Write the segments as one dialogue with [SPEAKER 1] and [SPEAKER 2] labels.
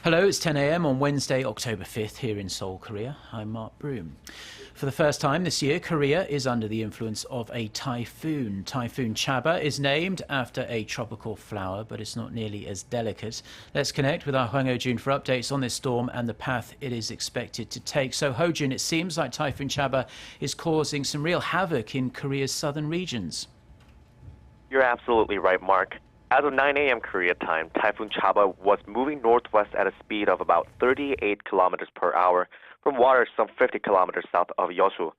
[SPEAKER 1] Hello, it's 10 a.m. on Wednesday, October 5th here in Seoul, Korea. I'm Mark Broom. For the first time this year, Korea is under the influence of a typhoon. Typhoon Chaba is named after a tropical flower, but it's not nearly as delicate. Let's connect with our Hwang Ho-jun for updates on this storm and the path it is expected to take. So, Ho-jun, it seems like Typhoon Chaba is causing some real havoc in Korea's southern regions.
[SPEAKER 2] You're absolutely right, Mark. As of 9 a.m. Korea time, Typhoon Chaba was moving northwest at a speed of about 38 kilometers per hour from waters some 50 kilometers south of Jeju.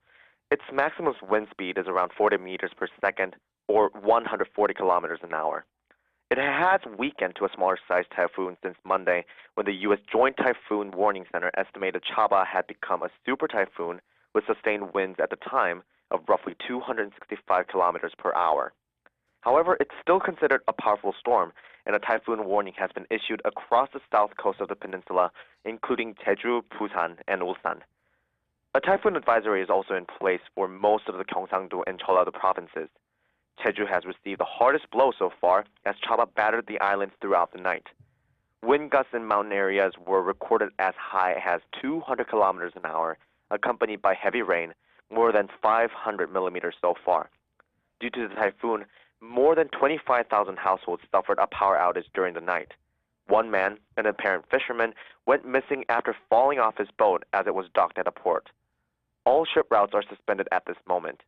[SPEAKER 2] Its maximum wind speed is around 40 meters per second, or 140 kilometers an hour. It has weakened to a smaller sized typhoon since Monday, when the U.S. Joint Typhoon Warning Center estimated Chaba had become a super typhoon with sustained winds at the time of roughly 265 kilometers per hour. However, it's still considered a powerful storm, and a typhoon warning has been issued across the south coast of the peninsula, including Jeju, Busan, and Ulsan. A typhoon advisory is also in place for most of the Gyeongsang-do and Jeollado provinces. Jeju has received the hardest blow so far, as Chaba battered the islands throughout the night. Wind gusts in mountain areas were recorded as high as 200 kilometers an hour, accompanied by heavy rain, more than 500 millimeters so far. Due to the typhoon, more than 25,000 households suffered a power outage during the night. One man, an apparent fisherman, went missing after falling off his boat as it was docked at a port. All ship routes are suspended at this moment.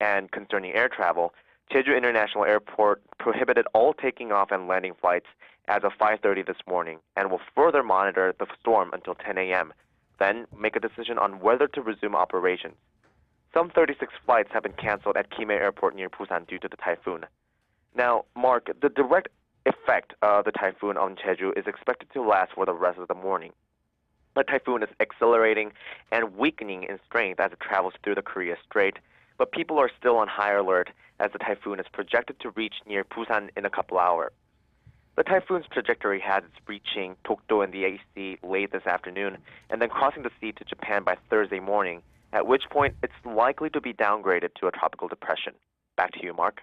[SPEAKER 2] And concerning air travel, Jeju International Airport prohibited all taking off and landing flights as of 5:30 this morning and will further monitor the storm until 10 a.m., then make a decision on whether to resume operations. Some 36 flights have been canceled at Gimhae Airport near Busan due to the typhoon. Now, Mark, the direct effect of the typhoon on Jeju is expected to last for the rest of the morning. The typhoon is accelerating and weakening in strength as it travels through the Korea Strait, but people are still on high alert as the typhoon is projected to reach near Busan in a couple hours. The typhoon's trajectory has it reaching Dokdo in the Sea late this afternoon and then crossing the sea to Japan by Thursday morning, at which point it's likely to be downgraded to a tropical depression. Back to you, Mark.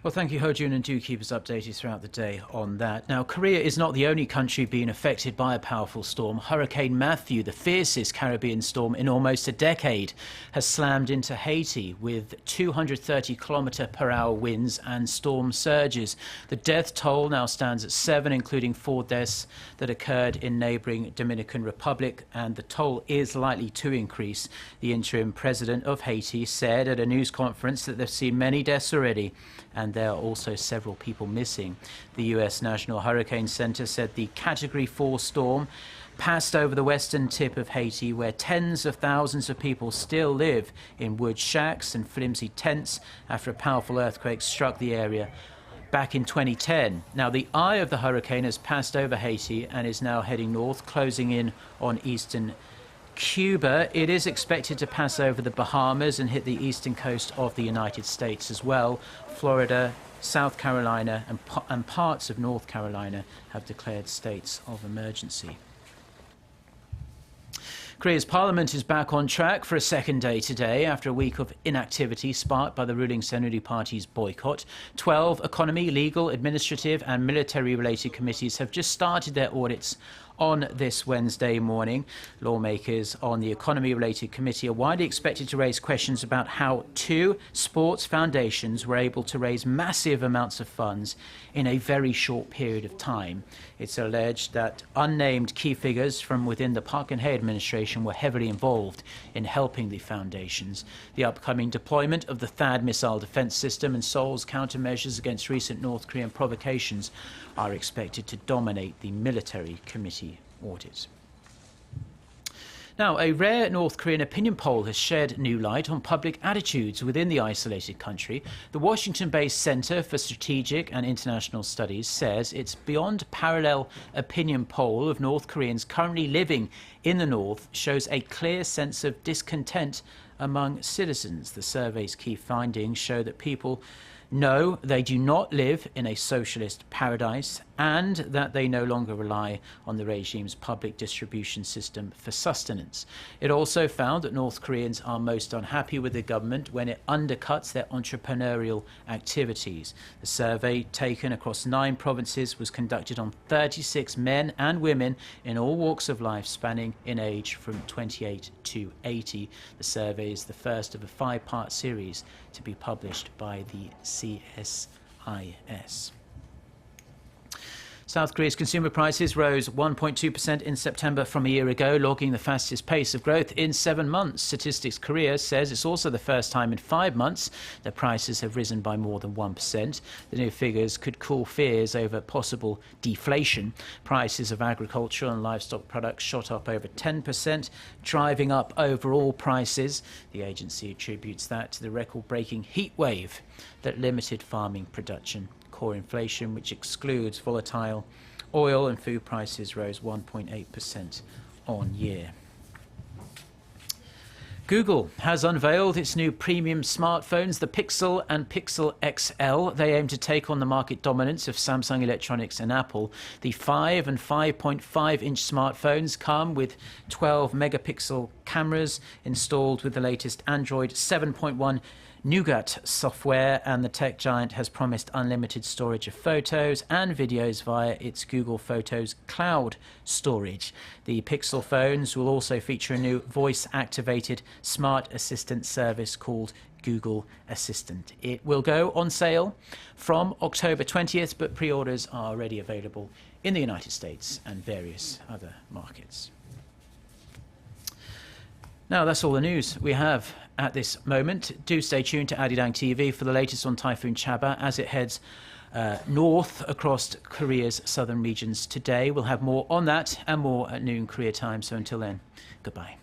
[SPEAKER 1] Well, thank you, Ho-jun, and do keep us updated throughout the day on that. Now, Korea is not the only country being affected by a powerful storm. Hurricane Matthew, the fiercest Caribbean storm in almost a decade, has slammed into Haiti with 230-kilometre-per-hour winds and storm surges. The death toll now stands at 7, including 4 deaths that occurred in neighbouring Dominican Republic, and the toll is likely to increase. The interim president of Haiti said at a news conference that they've seen many deaths already, and there are also several people missing. The U.S. National Hurricane Center said the Category 4 storm passed over the western tip of Haiti, where tens of thousands of people still live in wood shacks and flimsy tents after a powerful earthquake struck the area back in 2010. Now, the eye of the hurricane has passed over Haiti and is now heading north, closing in on eastern Cuba. It is expected to pass over the Bahamas and hit the eastern coast of the United States as well. Florida, South Carolina and parts of North Carolina have declared states of emergency. Korea's parliament is back on track for a second day today after a week of inactivity sparked by the ruling Saenuri Party's boycott. 12 economy, legal, administrative and military-related committees have just started their audits on this Wednesday morning. Lawmakers on the economy-related committee are widely expected to raise questions about how 2 sports foundations were able to raise massive amounts of funds in a very short period of time. It's alleged that unnamed key figures from within the Park Geun-hye administration were heavily involved in helping the foundations. The upcoming deployment of the THAAD missile defense system and Seoul's countermeasures against recent North Korean provocations are expected to dominate the military committee audit. Now, a rare North Korean opinion poll has shed new light on public attitudes within the isolated country. The Washington-based Center for Strategic and International Studies says its beyond parallel opinion poll of North Koreans currently living in the North shows a clear sense of discontent among citizens. The survey's key findings show that people know they do not live in a socialist paradise and that they no longer rely on the regime's public distribution system for sustenance. It also found that North Koreans are most unhappy with the government when it undercuts their entrepreneurial activities. The survey, taken across 9 provinces, was conducted on 36 men and women in all walks of life, spanning in age from 28 to 80. The survey is the first of a 5-part series to be published by the CSIS. South Korea's consumer prices rose 1.2% in September from a year ago, logging the fastest pace of growth in 7 months. Statistics Korea says it's also the first time in 5 months that prices have risen by more than 1%. The new figures could cool fears over possible deflation. Prices of agricultural and livestock products shot up over 10%, driving up overall prices. The agency attributes that to the record-breaking heat wave that limited farming production. Core inflation, which excludes volatile oil and food prices, rose 1.8% on year. Google has unveiled its new premium smartphones, the Pixel and Pixel XL. They aim to take on the market dominance of Samsung Electronics and Apple. The 5 and 5.5-inch smartphones come with 12-megapixel cameras installed with the latest Android 7.1 Nougat software, and the tech giant has promised unlimited storage of photos and videos via its Google Photos cloud storage. The Pixel phones will also feature a new voice-activated smart assistant service called Google Assistant. It will go on sale from October 20th, but pre-orders are already available in the United States and various other markets. Now, that's all the news we have at this moment. Do stay tuned to Arirang TV for the latest on Typhoon Chaba as it heads north across Korea's southern regions today. We'll have more on that and more at noon Korea time. So until then, goodbye.